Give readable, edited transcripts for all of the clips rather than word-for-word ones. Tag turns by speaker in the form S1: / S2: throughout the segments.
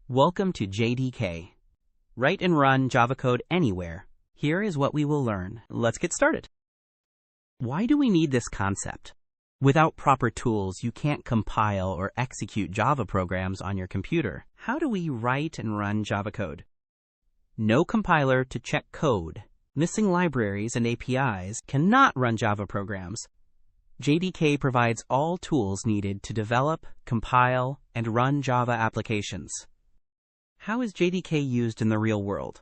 S1: Welcome to JDK. Write and run Java code anywhere. Here is what we will learn. Let's get started. Why do we need this concept? Without proper tools, you can't compile or execute Java programs on your computer. How do we write and run Java code? No compiler to check code. Missing libraries and APIs cannot run Java programs. JDK provides all tools needed to develop, compile, and run Java applications. How is JDK used in the real world?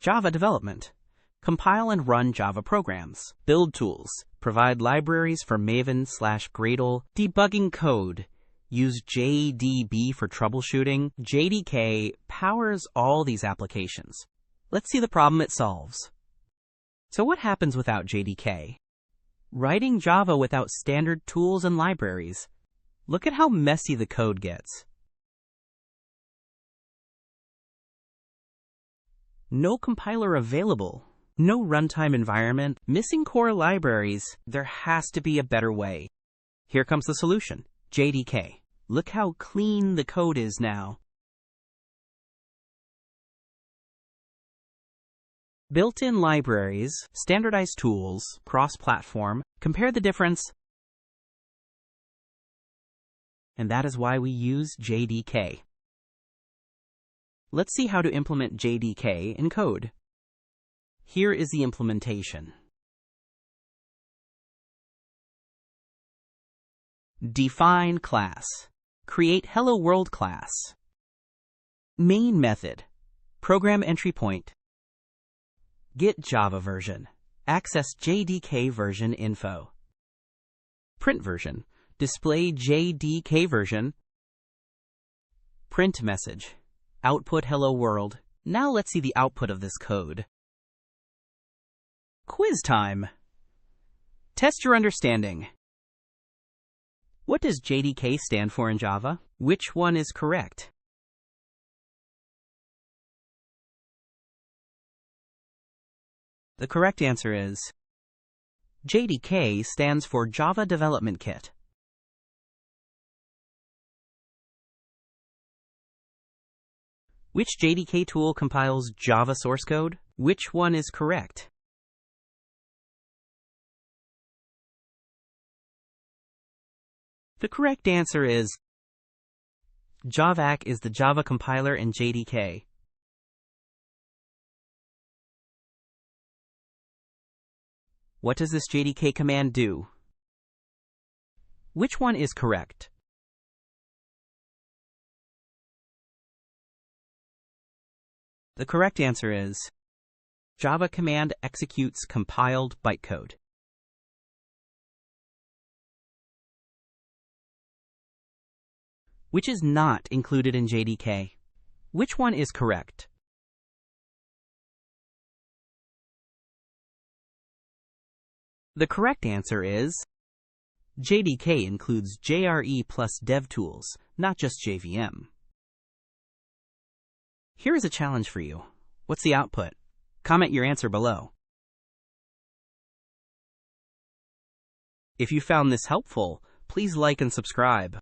S1: Java development. Compile and run Java programs. Build tools. Provide libraries for Maven/Gradle. Debugging code. Use JDB for troubleshooting. JDK powers all these applications. Let's see the problem it solves. So what happens without JDK? Writing Java without standard tools and libraries. Look at how messy the code gets. No compiler available. No runtime environment. Missing core libraries. There has to be a better way. Here comes the solution. JDK. Look how clean the code is now. Built-in libraries, standardized tools, cross-platform. Compare the difference. And that is why we use JDK. Let's see how to implement JDK in code. Here is the implementation. Define class. Create Hello World class. Main method. Program entry point. Get Java version. Access JDK version info. Print version. Display JDK version. Print message. Output Hello World. Now let's see the output of this code. Quiz time. Test your understanding. What does JDK stand for in Java? Which one is correct? The correct answer is JDK stands for Java Development Kit. Which JDK tool compiles Java source code? Which one is correct? The correct answer is JavaC is the Java compiler in JDK. What does this JDK command do? Which one is correct? The correct answer is Java command executes compiled bytecode. Which is not included in JDK? Which one is correct? The correct answer is JDK includes JRE plus DevTools, not just JVM. Here is a challenge for you. What's the output? Comment your answer below. If you found this helpful, please like and subscribe.